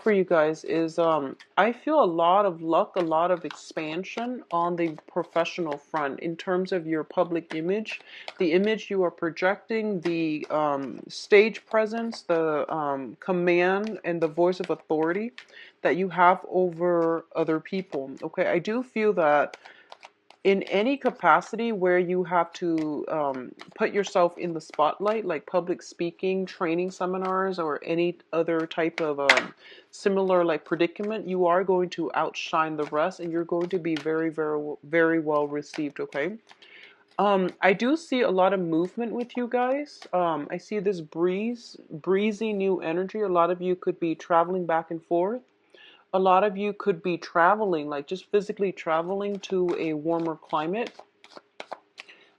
For you guys is I feel a lot of luck, a lot of expansion on the professional front in terms of your public image, the image you are projecting, the stage presence, the command and the voice of authority that you have over other people. Okay, I do feel that in any capacity where you have to put yourself in the spotlight, like public speaking, training seminars, or any other type of similar like predicament, you are going to outshine the rest, and you're going to be very, very, very well received. Okay. I do see a lot of movement with you guys. I see this breezy new energy. A lot of you could be traveling back and forth. A lot of you could be traveling, like just physically traveling to a warmer climate.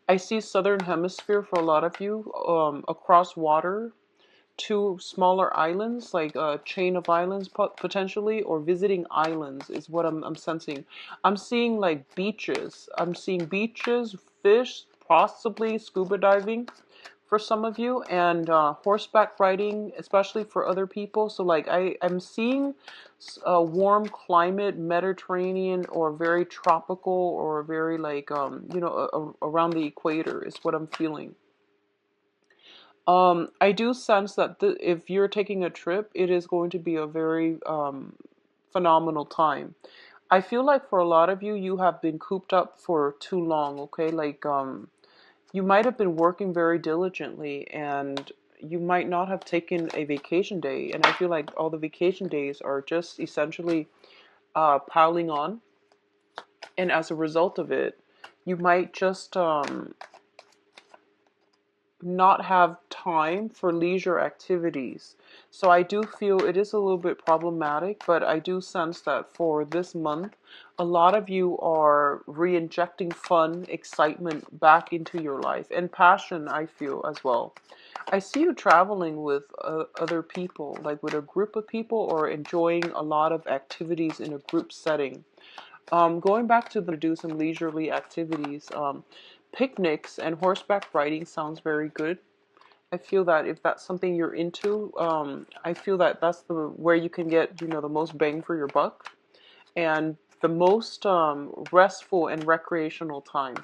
I see southern hemisphere for a lot of you, across water to smaller islands, like a chain of islands potentially, or visiting islands is what I'm sensing. I'm seeing like beaches. I'm seeing beaches, fish, possibly scuba diving for some of you, and horseback riding, especially for other people. So like I'm seeing a warm climate, Mediterranean or very tropical or very like around the equator is what I'm feeling. I do sense that if you're taking a trip, it is going to be a very phenomenal time. I feel like for a lot of you, you have been cooped up for too long, okay? Like, you might have been working very diligently and you might not have taken a vacation day. And I feel like all the vacation days are just essentially piling on. And as a result of it, you might just not have time for leisure activities. So I do feel it is a little bit problematic, but I do sense that for this month, a lot of you are re-injecting fun, excitement back into your life, and passion, I feel as well. I see you traveling with other people, like with a group of people, or enjoying a lot of activities in a group setting. Going back to do some leisurely activities, picnics and horseback riding sounds very good. I feel that if that's something you're into, I feel that that's the where you can get the most bang for your buck and the most restful and recreational time.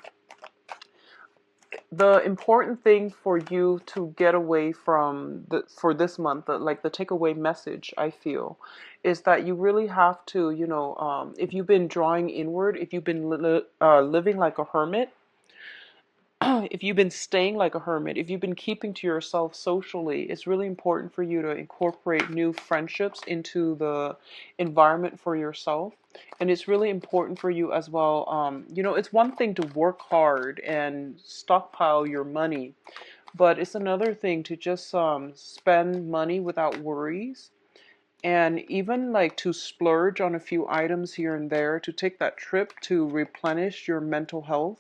The important thing for you to get away from for this month, like the takeaway message, I feel, is that you really have to, if you've been drawing inward, if you've been living like a hermit, if you've been staying like a hermit, if you've been keeping to yourself socially, it's really important for you to incorporate new friendships into the environment for yourself. And it's really important for you as well. It's one thing to work hard and stockpile your money, but it's another thing to just spend money without worries. And even like to splurge on a few items here and there to take that trip to replenish your mental health.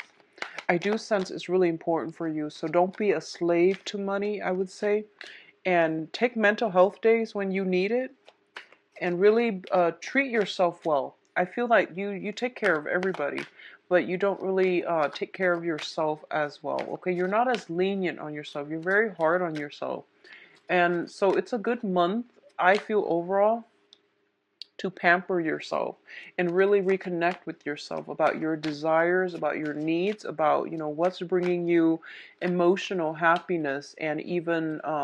I do sense it's really important for you. So don't be a slave to money, I would say. And take mental health days when you need it and really treat yourself well. I feel like you take care of everybody, but you don't really take care of yourself as well. Okay, you're not as lenient on yourself. You're very hard on yourself. And so it's a good month, I feel, overall, to pamper yourself and really reconnect with yourself about your desires, about your needs, about what's bringing you emotional happiness, and even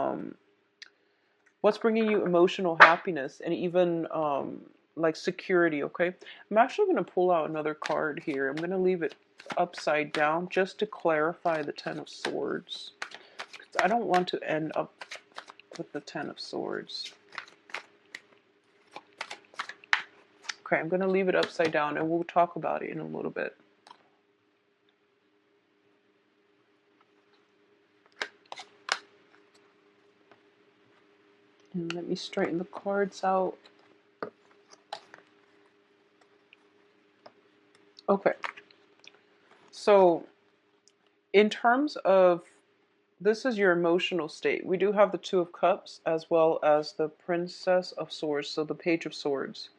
like security. Okay, I'm actually going to pull out another card here. I'm going to leave it upside down just to clarify the Ten of Swords. I don't want to end up with the Ten of Swords. Okay, I'm going to leave it upside down and we'll talk about it in a little bit. And let me straighten the cards out. Okay. So, in terms of this is your emotional state. We do have the Two of Cups as well as the Princess of Swords, so the Page of Swords.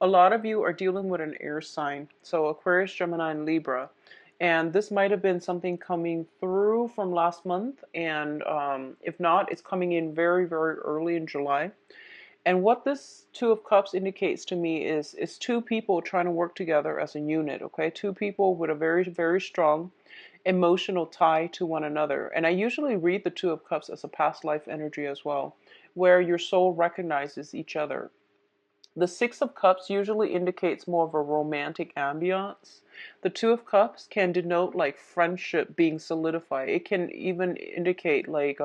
A lot of you are dealing with an air sign, so Aquarius, Gemini, and Libra. And this might have been something coming through from last month, and if not, it's coming in very, very early in July. And what this Two of Cups indicates to me is two people trying to work together as a unit, okay? Two people with a very, very strong emotional tie to one another. And I usually read the Two of Cups as a past life energy as well, where your soul recognizes each other. The Six of Cups usually indicates more of a romantic ambiance. The Two of Cups can denote like friendship being solidified. It can even indicate like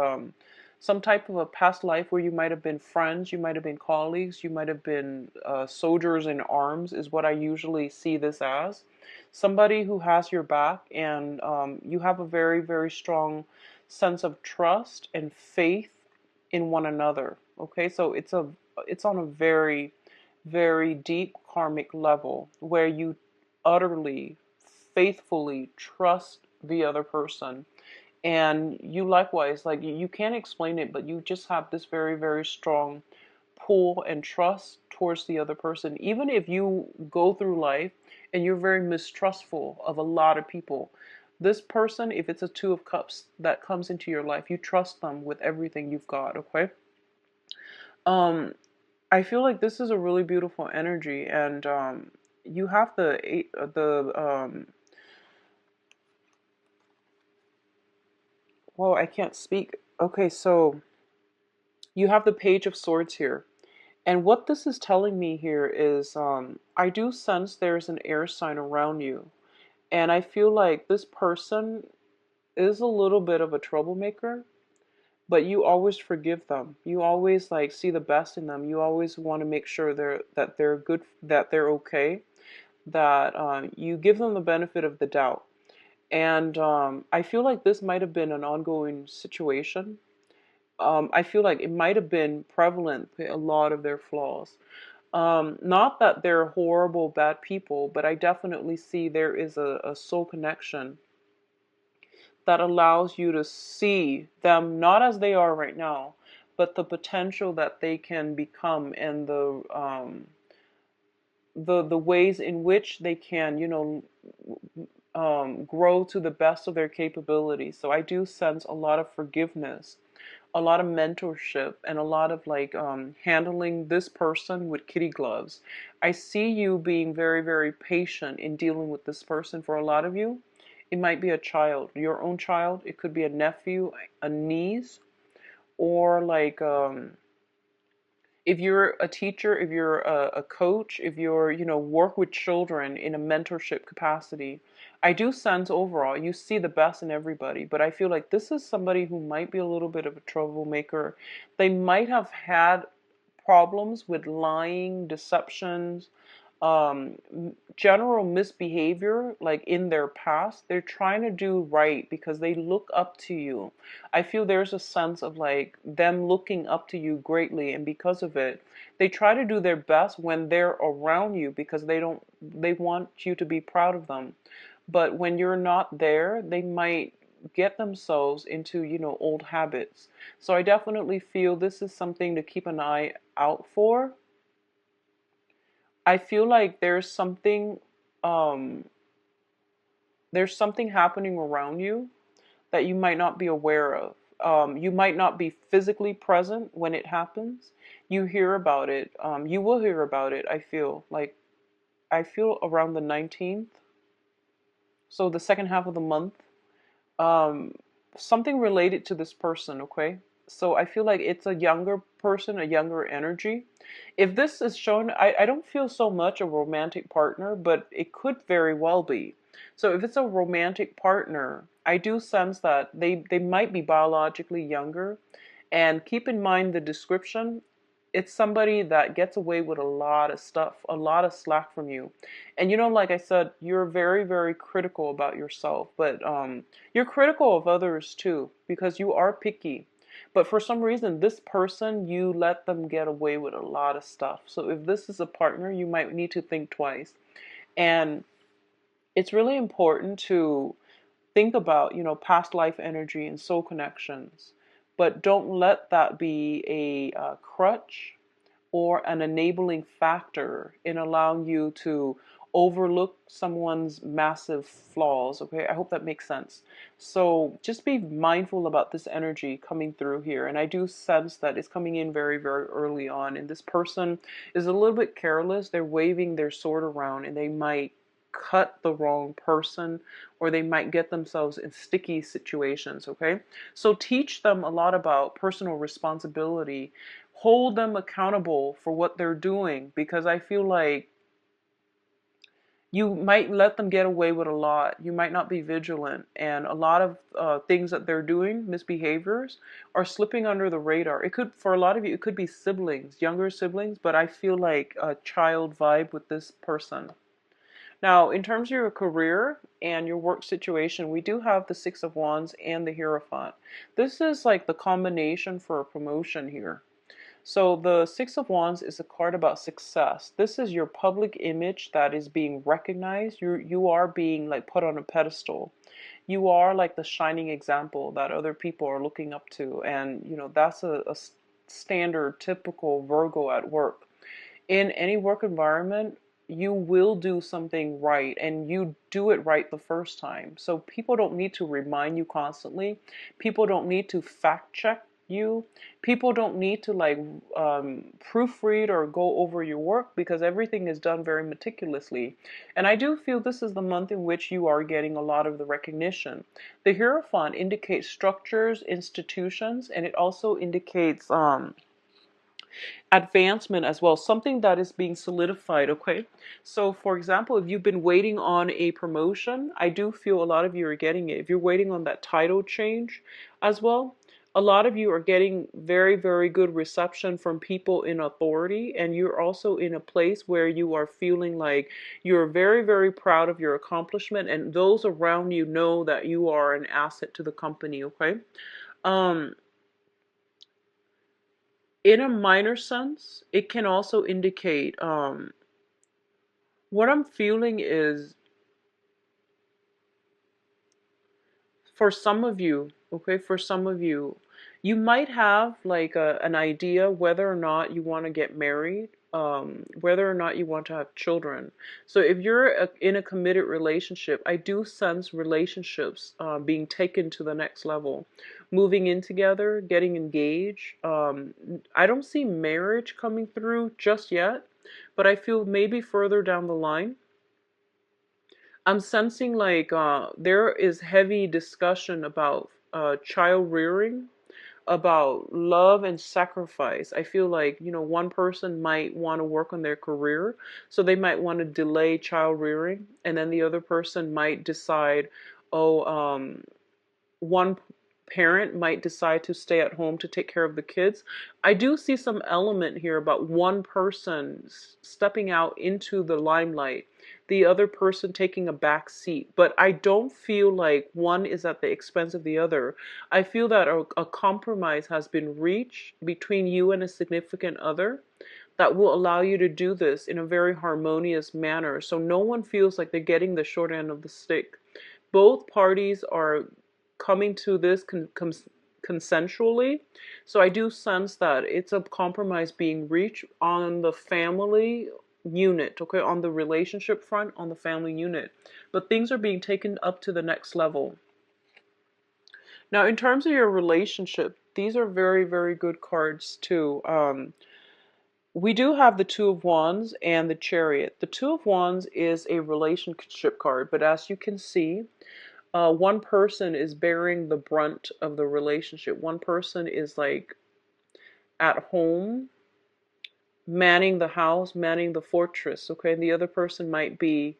some type of a past life where you might have been friends, you might have been colleagues, you might have been soldiers in arms, is what I usually see this as. Somebody who has your back, and you have a very, very strong sense of trust and faith in one another. Okay, so it's on a very, very deep karmic level where you utterly, faithfully trust the other person. And you likewise, like you can't explain it, but you just have this very, very strong pull and trust towards the other person. Even if you go through life and you're very mistrustful of a lot of people, this person, if it's a Two of Cups that comes into your life, you trust them with everything you've got, okay? Um, I feel like this is a really beautiful energy, and you have well, I can't speak. Okay, so you have the Page of Swords here. And what this is telling me here is I do sense there's an air sign around you. And I feel like this person is a little bit of a troublemaker, but you always forgive them. You always like see the best in them. You always want to make sure they're good, that they're okay, that you give them the benefit of the doubt. And I feel like this might have been an ongoing situation. I feel like it might have been prevalent, a lot of their flaws. Not that they're horrible, bad people, but I definitely see there is a soul connection that allows you to see them not as they are right now, but the potential that they can become, and the ways in which they can, grow to the best of their capabilities. So I do sense a lot of forgiveness, a lot of mentorship, and a lot of like handling this person with kitty gloves. I see you being very, very patient in dealing with this person. For a lot of you, it might be a child, your own child. It could be a nephew, a niece, or like if you're a teacher, if you're a coach, if you're, work with children in a mentorship capacity, I do sense overall you see the best in everybody. But I feel like this is somebody who might be a little bit of a troublemaker. They might have had problems with lying, deceptions, general misbehavior, like in their past. They're trying to do right because they look up to you. I feel there's a sense of like them looking up to you greatly, and because of it, they try to do their best when they're around you because they want you to be proud of them. But when you're not there, they might get themselves into, old habits. So I definitely feel this is something to keep an eye out for. I feel like um there's something happening around you that you might not be aware of. You might not be physically present when it happens. You hear about it. You will hear about it. I feel around the 19th, so the second half of the month. Um, Something related to this person. Okay, so I feel like it's a younger person, a younger energy. If this is shown, I don't feel so much a romantic partner, but it could very well be. So if it's a romantic partner, I do sense that they might be biologically younger. And keep in mind the description. It's somebody that gets away with a lot of stuff, a lot of slack from you. And like I said, you're very, very critical about yourself, but you're critical of others too, because you are picky. But for some reason, this person, you let them get away with a lot of stuff. So if this is a partner, you might need to think twice. And it's really important to think about, past life energy and soul connections. But don't let that be a crutch or an enabling factor in allowing you to overlook someone's massive flaws. Okay, I hope that makes sense. So just be mindful about this energy coming through here. And I do sense that it's coming in very, very early on. And this person is a little bit careless. They're waving their sword around and they might cut the wrong person, or they might get themselves in sticky situations. Okay, so teach them a lot about personal responsibility. Hold them accountable for what they're doing, because I feel like you might let them get away with a lot. You might not be vigilant, and a lot of things that they're doing, misbehaviors, are slipping under the radar. It could, for a lot of you, it could be siblings, younger siblings, but I feel like a child vibe with this person. Now, in terms of your career and your work situation, we do have the Six of Wands and the Hierophant. This is like the combination for a promotion here. So the Six of Wands is a card about success. This is your public image that is being recognized. You are being like put on a pedestal. You are like the shining example that other people are looking up to, and you know that's a standard, typical Virgo at work. In any work environment, you will do something right, and you do it right the first time. So people don't need to remind you constantly. People don't need to fact check you. People don't need to like proofread or go over your work, because everything is done very meticulously. And I do feel this is the month in which you are getting a lot of the recognition. The Hierophant indicates structures, institutions, and it also indicates advancement as well, something that is being solidified. Okay, so for example, if you've been waiting on a promotion, I do feel a lot of you are getting it. If you're waiting on that title change as well, a lot of you are getting very, very good reception from people in authority, and you're also in a place where you are feeling like you're very, very proud of your accomplishment, and those around you know that you are an asset to the company. Okay, um in a minor sense, it can also indicate what I'm feeling is, for some of you, okay, for some of you, you might have like an idea whether or not you want to get married, whether or not you want to have children. So if you're in a committed relationship, I do sense relationships being taken to the next level, moving in together, getting engaged. I don't see marriage coming through just yet, but I feel maybe further down the line. I'm sensing like there is heavy discussion about child rearing, about love and sacrifice. I feel like, you know, one person might want to work on their career, so they might want to delay child rearing, and then the other person might decide, oh, one parent might decide to stay at home to take care of the kids. I do see some element here about one person stepping out into the limelight, the other person taking a back seat. But I don't feel like one is at the expense of the other. I feel that a compromise has been reached between you and a significant other that will allow you to do this in a very harmonious manner. So no one feels like they're getting the short end of the stick. Both parties are coming to this consensually. So I do sense that it's a compromise being reached on the family unit, okay, on the relationship front, on the family unit. But things are being taken up to the next level. Now, in terms of your relationship, these are very, very good cards too. We do have the Two of Wands and the Chariot. The Two of Wands is a relationship card, but as you can see, one person is bearing the brunt of the relationship. One person is like at home, manning the house, manning the fortress, okay? And the other person might be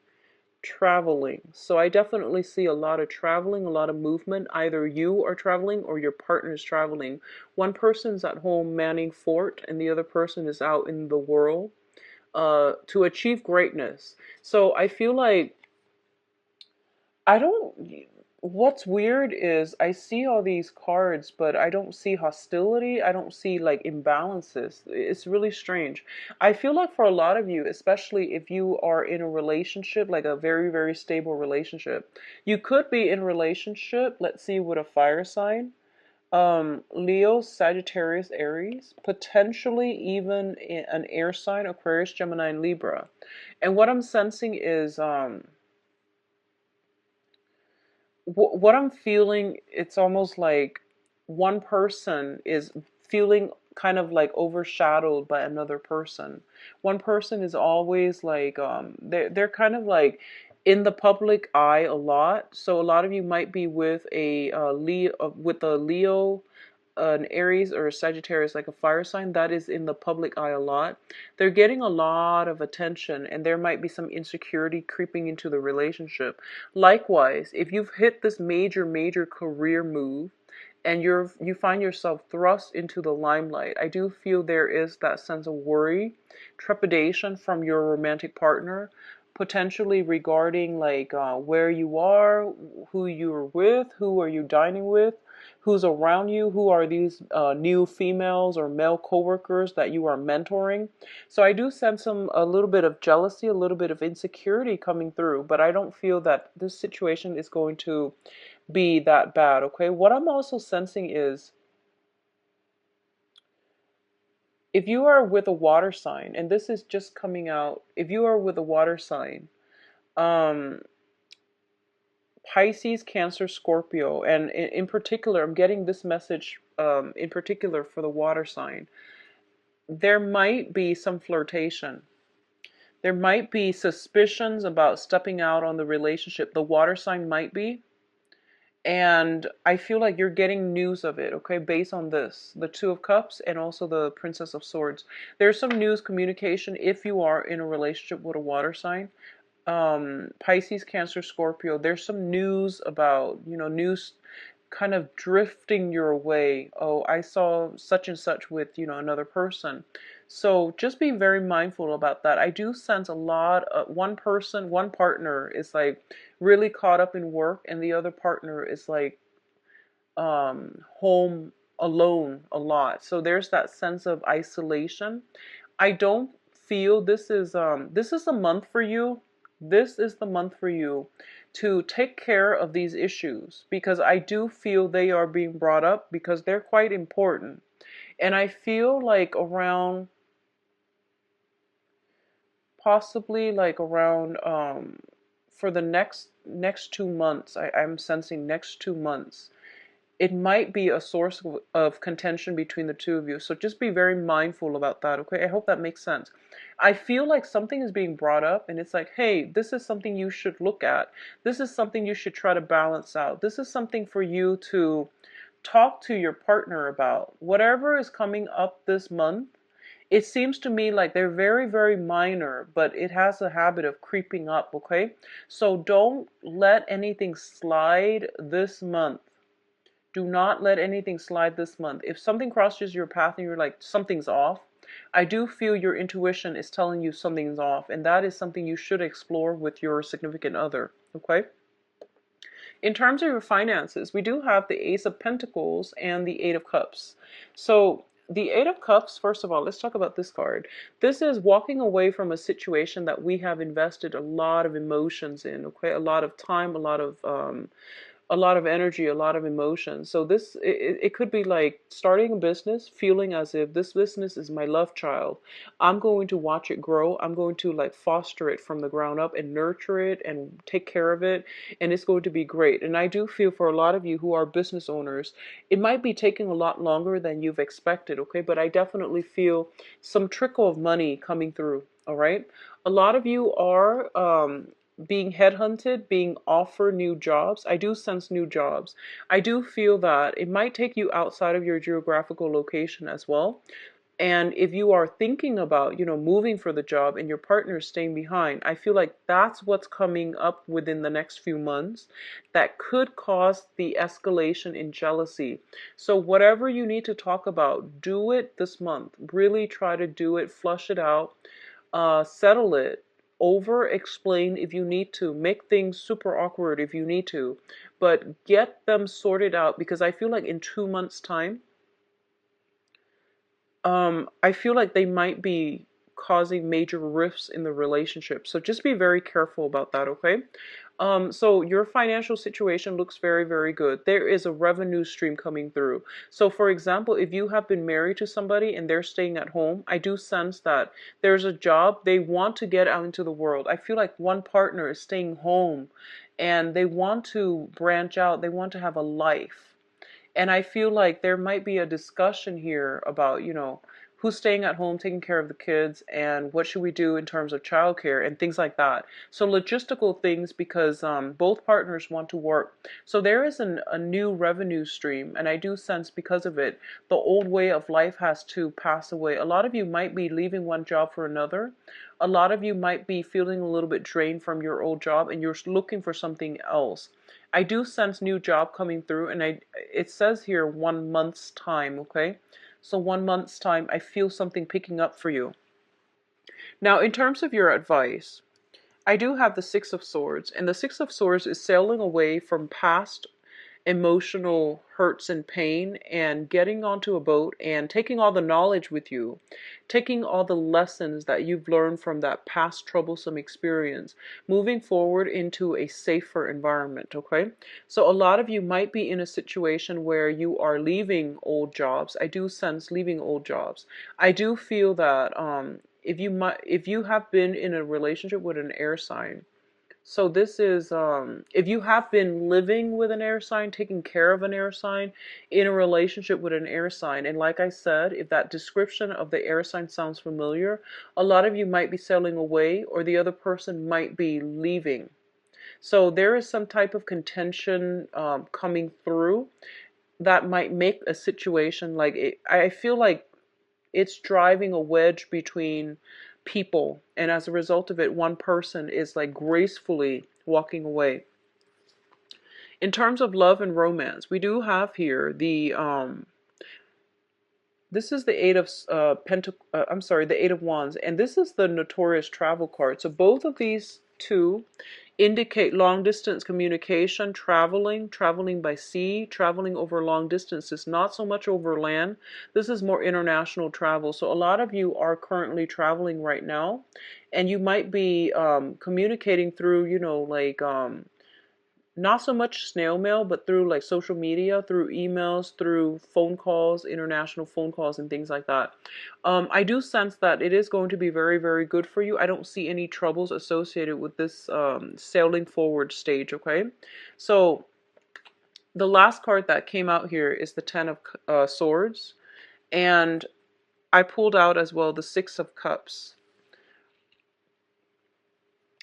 traveling. So I definitely see a lot of traveling, a lot of movement. Either you are traveling or your partner is traveling. One person's at home manning fort, and the other person is out in the world to achieve greatness. So I feel like I don't. What's weird is I see all these cards, but I don't see hostility. I don't see like imbalances. It's really strange. I feel like for a lot of you, especially if you are in a relationship, like a very, very stable relationship, you could be in a relationship, let's see, with a fire sign. Leo, Sagittarius, Aries, potentially even an air sign, Aquarius, Gemini, and Libra. And what I'm sensing is what I'm feeling, it's almost like one person is feeling kind of like overshadowed by another person. One person is always like they're kind of like in the public eye a lot. So a lot of you might be with a Leo, an Aries or a Sagittarius, like a fire sign that is in the public eye a lot. They're getting a lot of attention, and there might be some insecurity creeping into the relationship. Likewise, if you've hit this major career move and you find yourself thrust into the limelight, I do feel there is that sense of worry, trepidation from your romantic partner, potentially regarding like where you are, who you're with, who are you dining with, who's around you, who are these new females or male coworkers that you are mentoring. So I do sense a little bit of jealousy, a little bit of insecurity coming through, but I don't feel that this situation is going to be that bad, okay? What I'm also sensing is if you are with a water sign, and this is just coming out, if you are with a water sign, um, Pisces, Cancer, Scorpio, and in particular, I'm getting this message in particular for the water sign. There might be some flirtation. There might be suspicions about stepping out on the relationship. The water sign might be. And I feel like you're getting news of it, okay, based on this, the Two of Cups and also the Princess of Swords. There's some news communication if you are in a relationship with a water sign. Pisces, Cancer, Scorpio, there's some news about, news kind of drifting your way. Oh, I saw such and such with, another person. So just be very mindful about that. I do sense a lot of one person, one partner is like really caught up in work, and the other partner is like home alone a lot. So there's that sense of isolation. I don't feel this is a month for you. This is the month for you to take care of these issues, because I do feel they are being brought up because they're quite important. And I feel like around possibly like around for the next 2 months, I'm sensing next 2 months it might be a source of contention between the two of you. So just be very mindful about that, okay? I hope that makes sense. I feel like something is being brought up and it's like, hey, this is something you should look at. This is something you should try to balance out. This is something for you to talk to your partner about. Whatever is coming up this month, it seems to me like they're very minor, but it has a habit of creeping up, okay? So don't let anything slide this month. Do not let anything slide this month. If something crosses your path and you're like, something's off, I do feel your intuition is telling you something's off, and that is something you should explore with your significant other, okay? In terms of your finances, we do have the Ace of Pentacles and the Eight of Cups. So the Eight of Cups, first of all, let's talk about this card. This is walking away from a situation that we have invested a lot of emotions in, okay? A lot of time, a lot of energy, a lot of emotion. So it could be like starting a business, feeling as if this business is my love child. I'm going to watch it grow. I'm going to like foster it from the ground up and nurture it and take care of it. And it's going to be great. And I do feel for a lot of you who are business owners, it might be taking a lot longer than you've expected, okay? But I definitely feel some trickle of money coming through, all right? A lot of you are being headhunted, being offered new jobs. I do sense new jobs. I do feel that it might take you outside of your geographical location as well. And if you are thinking about, moving for the job and your partner is staying behind, I feel like that's what's coming up within the next few months that could cause the escalation in jealousy. So whatever you need to talk about, do it this month. Really try to do it, flush it out, settle it, over explain if you need to, make things super awkward if you need to, but get them sorted out, because I feel like in 2 months time, I feel like they might be causing major rifts in the relationship. So just be very careful about that, okay? So your financial situation looks very, very good. There is a revenue stream coming through. So for example, if you have been married to somebody and they're staying at home, I do sense that there's a job they want to get out into the world. I feel like one partner is staying home and they want to branch out. They want to have a life. And I feel like there might be a discussion here about, who's staying at home taking care of the kids and what should we do in terms of childcare and things like that. So logistical things because both partners want to work. So there is a new revenue stream, and I do sense because of it, the old way of life has to pass away. A lot of you might be leaving one job for another. A lot of you might be feeling a little bit drained from your old job and you're looking for something else. I do sense new job coming through, and it says here 1 month's time, okay? So 1 month's time, I feel something picking up for you. Now, in terms of your advice, I do have the Six of Swords, and the Six of Swords is sailing away from past emotional hurts and pain and getting onto a boat and taking all the knowledge with you, taking all the lessons that you've learned from that past troublesome experience, moving forward into a safer environment, okay? So a lot of you might be in a situation where you are leaving old jobs. I do sense leaving old jobs. I do feel that if you have been in a relationship with an air sign, so this is, if you have been living with an air sign, taking care of an air sign, in a relationship with an air sign, and like I said, if that description of the air sign sounds familiar, a lot of you might be sailing away or the other person might be leaving. So there is some type of contention coming through that might make a situation like it. I feel like it's driving a wedge between people, and as a result of it, one person is like gracefully walking away. In terms of love and romance, we do have here the this is the the Eight of Wands, and this is the notorious travel card. So both of these two indicate long distance communication, traveling by sea, traveling over long distances, not so much over land. This is more international travel. So a lot of you are currently traveling right now, and you might be communicating through, not so much snail mail, but through like social media, through emails, through phone calls, international phone calls, and things like that. I do sense that it is going to be very, very good for you. I don't see any troubles associated with this sailing forward stage, okay? So the last card that came out here is the Ten of Swords, and I pulled out as well the Six of Cups.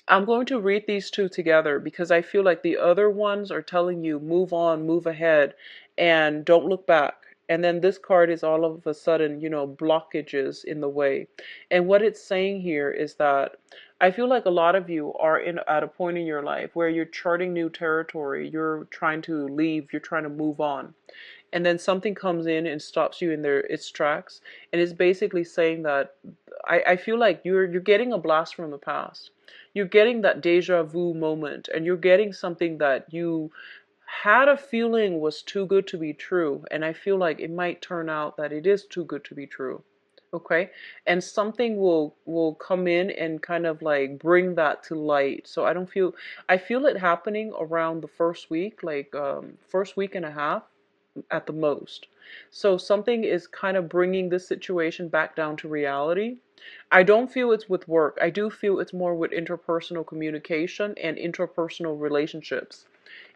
I'm going to read these two together because I feel like the other ones are telling you move on, move ahead, and don't look back. And then this card is all of a sudden, blockages in the way. And what it's saying here is that I feel like a lot of you are at a point in your life where you're charting new territory, you're trying to leave, you're trying to move on. And then something comes in and stops you in its tracks. And it's basically saying that I feel like you're getting a blast from the past. You're getting that deja vu moment, and you're getting something that you had a feeling was too good to be true. And I feel like it might turn out that it is too good to be true. Okay, and something will come in and kind of like bring that to light. So I feel it happening around the first week, like first week and a half at the most. So something is kind of bringing this situation back down to reality. I don't feel it's with work. I do feel it's more with interpersonal communication and interpersonal relationships.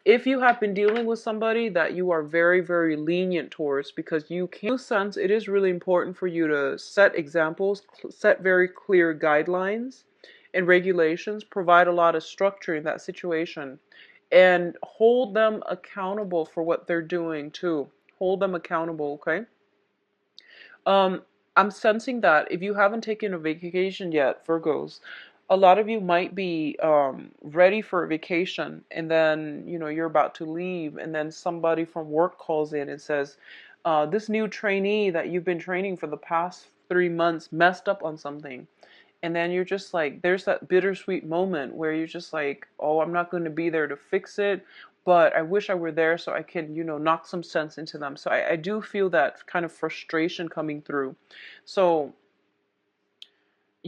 If you have been dealing with somebody that you are very, very lenient towards, because you can sense it is really important for you to set examples, set very clear guidelines and regulations, provide a lot of structure in that situation, and hold them accountable for what they're doing too. Hold them accountable, okay? I'm sensing that if you haven't taken a vacation yet, Virgos, a lot of you might be ready for a vacation, and then you're about to leave, and then somebody from work calls in and says, this new trainee that you've been training for the past 3 months messed up on something. And then you're just like, there's that bittersweet moment where you're just like, oh, I'm not going to be there to fix it, but I wish I were there so I can, knock some sense into them. So I do feel that kind of frustration coming through. So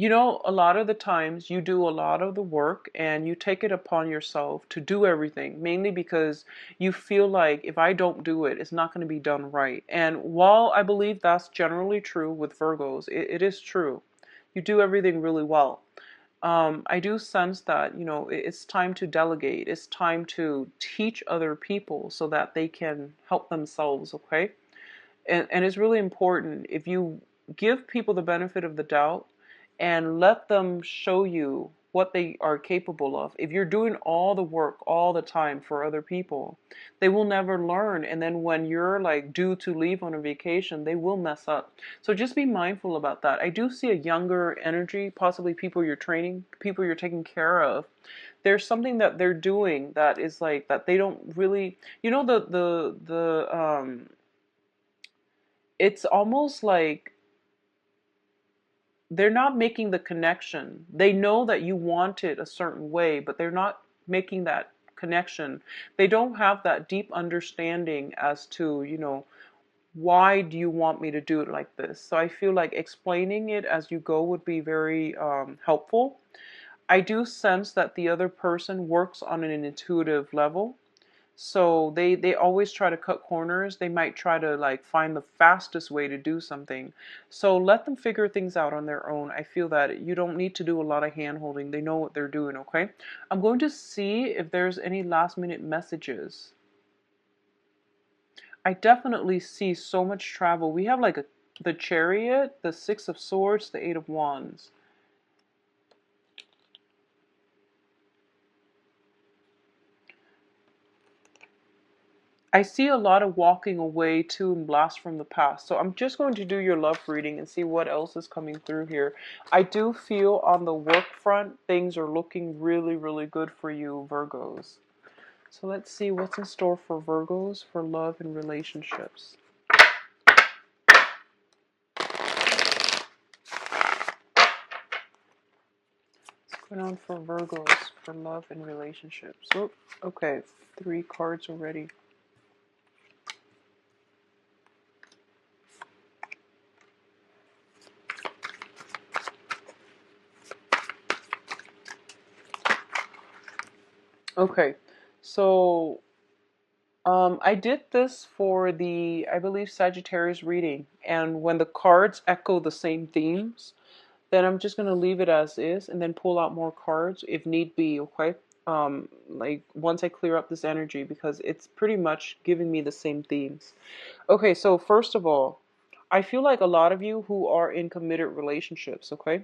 you know, a lot of the times you do a lot of the work and you take it upon yourself to do everything, mainly because you feel like if I don't do it, it's not going to be done right. And while I believe that's generally true with Virgos, it is true. You do everything really well. I do sense that, you know, it's time to delegate. It's time to teach other people so that they can help themselves, okay? And it's really important if you give people the benefit of the doubt and let them show you what they are capable of. If you're doing all the work all the time for other people, they will never learn. And then when you're like due to leave on a vacation, they will mess up. So just be mindful about that. I do see a younger energy, possibly people you're training, people you're taking care of. There's something that they're doing that is like that they don't really, you know, it's almost like they're not making the connection. They know that you want it a certain way, but they're not making that connection. They don't have that deep understanding as to, you know, why do you want me to do it like this? So I feel like explaining it as you go would be very helpful. I do sense that the other person works on an intuitive level. So they always try to cut corners. They might try to like find the fastest way to do something. So let them figure things out on their own. I feel that you don't need to do a lot of hand holding. They know what they're doing, okay? I'm going to see if there's any last minute messages. I definitely see so much travel. We have like the Chariot, the Six of Swords, the Eight of Wands. I see a lot of walking away too and blasts from the past. So I'm just going to do your love reading and see what else is coming through here. I do feel on the work front, things are looking really, really good for you, Virgos. So let's see what's in store for Virgos for love and relationships. What's going on for Virgos for love and relationships? Oh, okay, 3 cards already. Okay, so I did this for the, I believe, Sagittarius reading, and when the cards echo the same themes, then I'm just going to leave it as is and then pull out more cards if need be, okay? Like once I clear up this energy because it's pretty much giving me the same themes. Okay, so first of all, I feel like a lot of you who are in committed relationships, okay?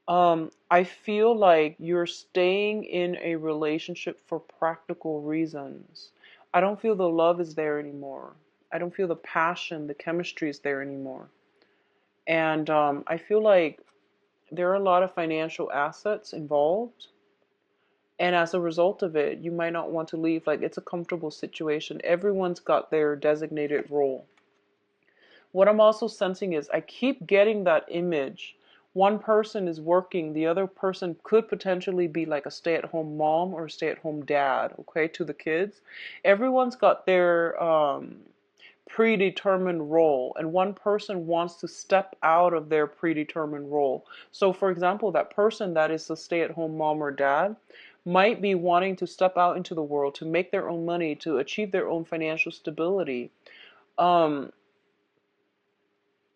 I feel like you're staying in a relationship for practical reasons. I don't feel the love is there anymore. I don't feel the passion, the chemistry is there anymore. And I feel like there are a lot of financial assets involved. And as a result of it, you might not want to leave. Like it's a comfortable situation. Everyone's got their designated role. What I'm also sensing is I keep getting that image. One person is working, the other person could potentially be like a stay-at-home mom or stay-at-home dad, okay, to the kids. Everyone's got their predetermined role, and one person wants to step out of their predetermined role. So, for example, that person that is a stay-at-home mom or dad might be wanting to step out into the world to make their own money, to achieve their own financial stability. Um,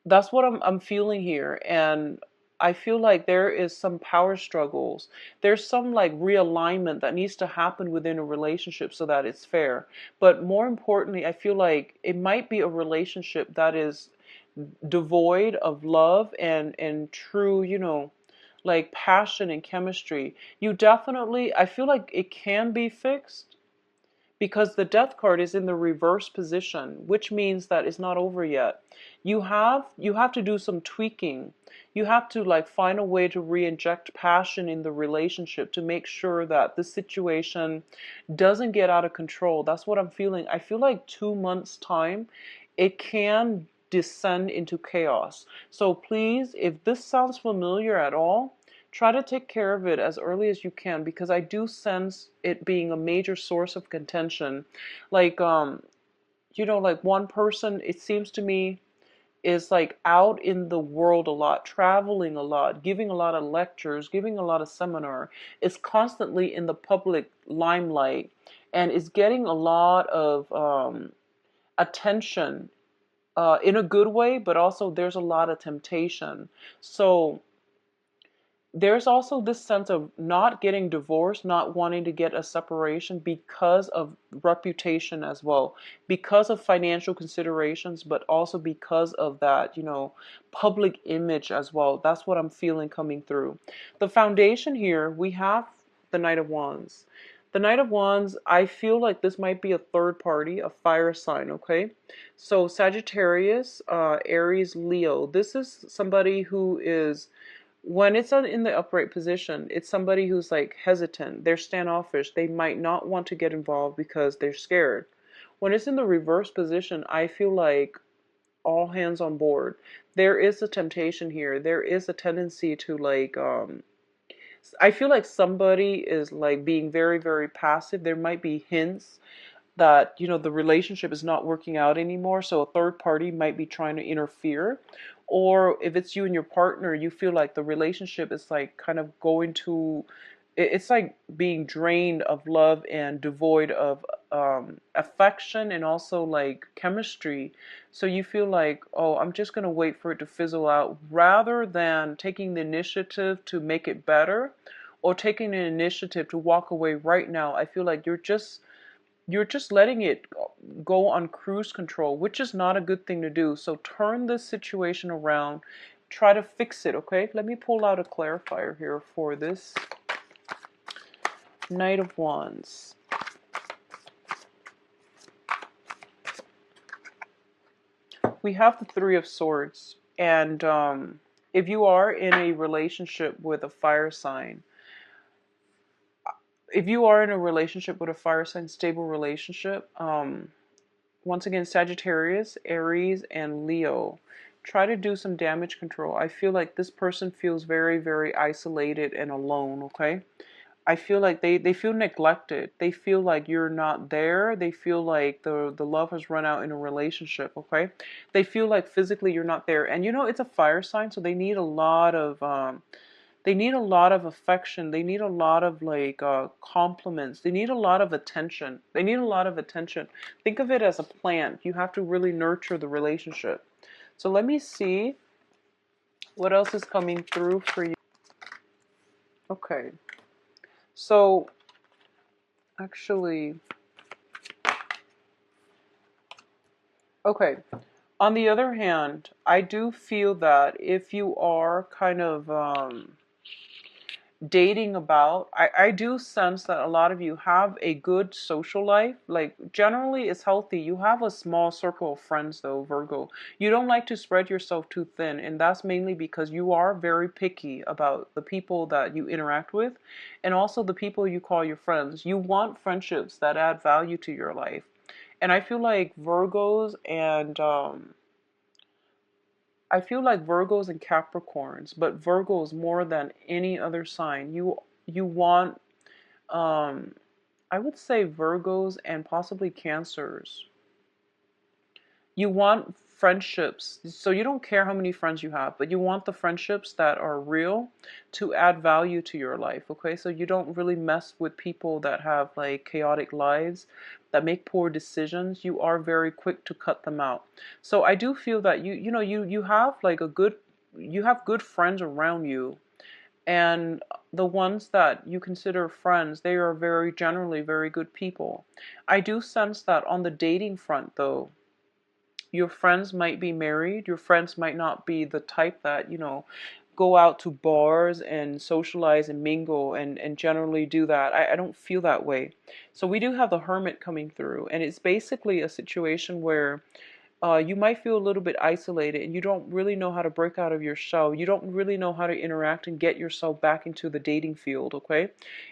that's what I'm feeling here, and I feel like there is some power struggles. There's some like realignment that needs to happen within a relationship so that it's fair. But more importantly, I feel like it might be a relationship that is devoid of love and true, you know, like passion and chemistry. You definitely, I feel like it can be fixed because the death card is in the reverse position, which means that it's not over yet. You have to do some tweaking. You have to like find a way to re-inject passion in the relationship to make sure that the situation doesn't get out of control. That's what I'm feeling. I feel like 2 months time it can descend into chaos. So please, if this sounds familiar at all, try to take care of it as early as you can because I do sense it being a major source of contention. Like, you know, like one person, it seems to me, is like out in the world a lot, traveling a lot, giving a lot of lectures, giving a lot of seminar, is constantly in the public limelight, and is getting a lot of attention, in a good way, but also there's a lot of temptation. So there's also this sense of not getting divorced, not wanting to get a separation because of reputation as well, because of financial considerations, but also because of that, public image as well. That's what I'm feeling coming through. The foundation here, we have the Knight of Wands. The Knight of Wands, I feel like this might be a third party, a fire sign, okay? So Sagittarius, Aries, Leo. This is somebody who is, when it's in the upright position, it's somebody who's like hesitant. They're standoffish. They might not want to get involved because they're scared. When it's in the reverse position, I feel like all hands on board. There is a temptation here. There is a tendency to like, I feel like somebody is like being very, very passive. There might be hints that the relationship is not working out anymore, so a third party might be trying to interfere. Or if it's you and your partner, you feel like the relationship is like kind of going to, it's like being drained of love and devoid of affection and also like chemistry. So you feel like, oh, I'm just going to wait for it to fizzle out, rather than taking the initiative to make it better, or taking an initiative to walk away right now. I feel like you're just letting it go on cruise control, which is not a good thing to do. So turn this situation around. Try to fix it, okay? Let me pull out a clarifier here for this Knight of Wands. We have the Three of Swords. And if you are in a relationship with a fire sign, stable relationship, once again, Sagittarius, Aries, and Leo, try to do some damage control. I feel like this person feels very, very isolated and alone, okay? I feel like they feel neglected. They feel like you're not there. They feel like the love has run out in a relationship, okay? They feel like physically you're not there. And it's a fire sign, so they need a lot of affection. They need a lot of like compliments. They need a lot of attention. Think of it as a plant. You have to really nurture the relationship. So let me see what else is coming through for you. Okay. So actually, okay. On the other hand, I do feel that if you are kind of dating about, I do sense that a lot of you have a good social life. Like generally it's healthy. You have a small circle of friends though, Virgo. You don't like to spread yourself too thin, and that's mainly because you are very picky about the people that you interact with, and also the people you call your friends. You want friendships that add value to your life. And I feel like Virgos and Capricorns, but Virgos more than any other sign. You want, I would say Virgos and possibly Cancers. You want friendships, so you don't care how many friends you have, but you want the friendships that are real to add value to your life, okay? So you don't really mess with people that have like chaotic lives, that make poor decisions. You are very quick to cut them out. So I do feel that you have like you have good friends around you, and the ones that you consider friends, they are very generally very good people. I do sense that on the dating front though, your friends might be married. Your friends might not be the type that, go out to bars and socialize and mingle and generally do that. I don't feel that way. So we do have the Hermit coming through, and it's basically a situation where you might feel a little bit isolated and you don't really know how to break out of your shell. You don't really know how to interact and get yourself back into the dating field, okay?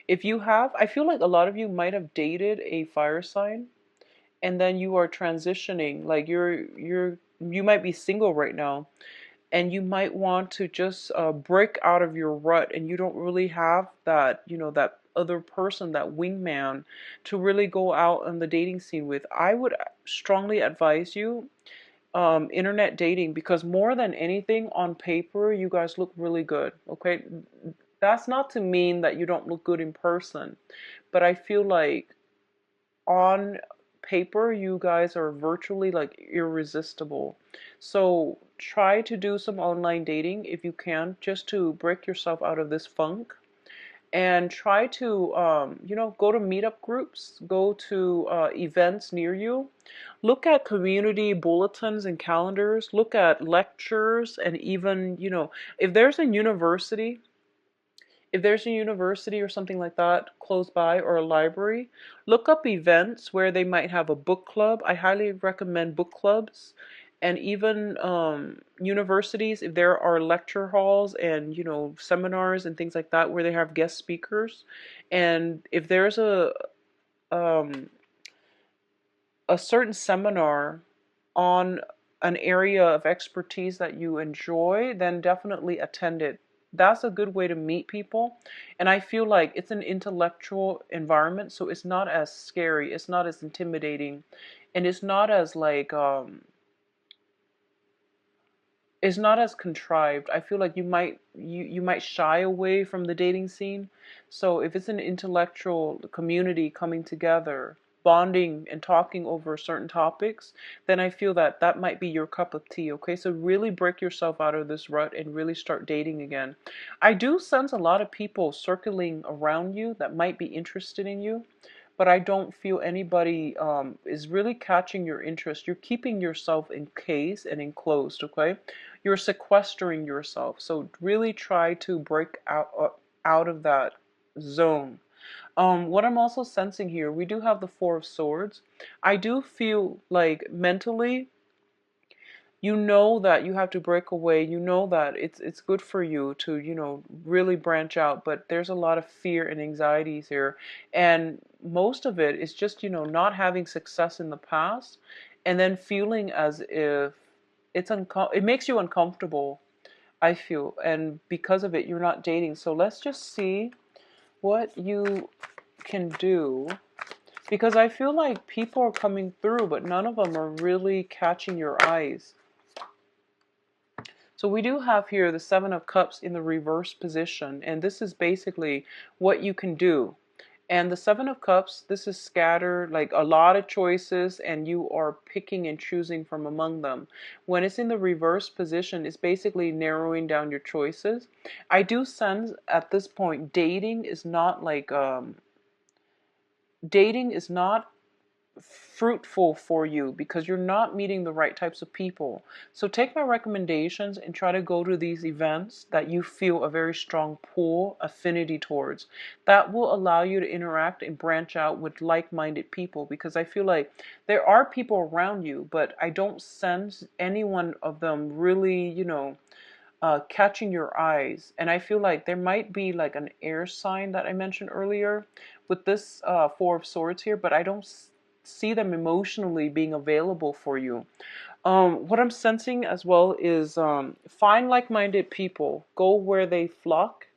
If you have, I feel like a lot of you might have dated a fire sign, and then you are transitioning, like you might be single right now, and you might want to just break out of your rut, and you don't really have that, that other person, that wingman, to really go out on the dating scene with. I would strongly advise you, internet dating, because more than anything, on paper, you guys look really good. Okay. That's not to mean that you don't look good in person, but I feel like on paper, you guys are virtually like irresistible. So try to do some online dating if you can, just to break yourself out of this funk, and try to go to meetup groups, go to events near you, look at community bulletins and calendars, look at lectures, and even if there's a university if there's a university or something like that close by, or a library, look up events where they might have a book club. I highly recommend book clubs. And even universities, if there are lecture halls and seminars and things like that where they have guest speakers, and if there's um, a certain seminar on an area of expertise that you enjoy, then definitely attend it. That's a good way to meet people. And I feel like it's an intellectual environment, so it's not as scary, it's not as intimidating, and it's not as contrived. I feel like you might shy away from the dating scene. So if it's an intellectual community coming together, bonding and talking over certain topics, then I feel that that might be your cup of tea. Okay, so really break yourself out of this rut and really start dating again. I do sense a lot of people circling around you that might be interested in you, but I don't feel anybody is really catching your interest. You're keeping yourself encased and enclosed, okay? You're sequestering yourself. So really try to break out of that zone. What I'm also sensing here, we do have the Four of Swords. I do feel like mentally, you know that you have to break away. You know that it's good for you to really branch out, but there's a lot of fear and anxieties here, and most of it is just not having success in the past, and then feeling as if it makes you uncomfortable, I feel, and because of it you're not dating. So let's just see what you can do, because I feel like people are coming through, but none of them are really catching your eyes. So we do have here the Seven of Cups in the reverse position, and this is basically what you can do. And the Seven of Cups, this is scattered, like a lot of choices, and you are picking and choosing from among them. When it's in the reverse position, it's basically narrowing down your choices. I do sense at this point, dating is not fruitful for you because you're not meeting the right types of people. So take my recommendations and try to go to these events that you feel a very strong pull, affinity towards. That will allow you to interact and branch out with like-minded people, because I feel like there are people around you, but I don't sense any one of them really, catching your eyes. And I feel like there might be like an air sign that I mentioned earlier with this Four of Swords here, but I don't see them emotionally being available for you. What I'm sensing as well is find like-minded people, go where they flock.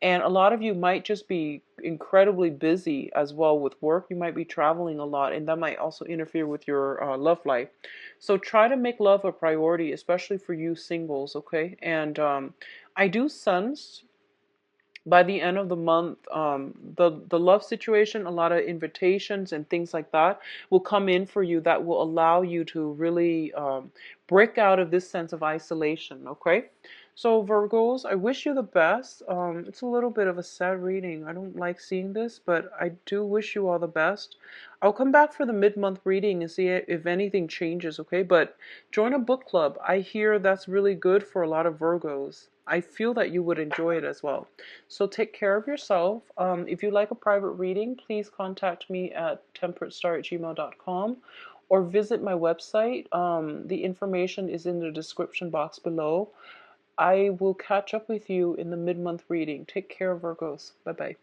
And a lot of you might just be incredibly busy as well with work. You might be traveling a lot, and that might also interfere with your love life. So try to make love a priority, especially for you singles, okay? And I do sense by the end of the month, the love situation, a lot of invitations and things like that will come in for you that will allow you to really break out of this sense of isolation, okay? So Virgos, I wish you the best. It's a little bit of a sad reading. I don't like seeing this, but I do wish you all the best. I'll come back for the mid-month reading and see if anything changes, okay? But join a book club. I hear that's really good for a lot of Virgos. I feel that you would enjoy it as well. So take care of yourself. If you'd like a private reading, please contact me at temperatestar@gmail.com or visit my website. The information is in the description box below. I will catch up with you in the mid-month reading. Take care, Virgos. Bye-bye.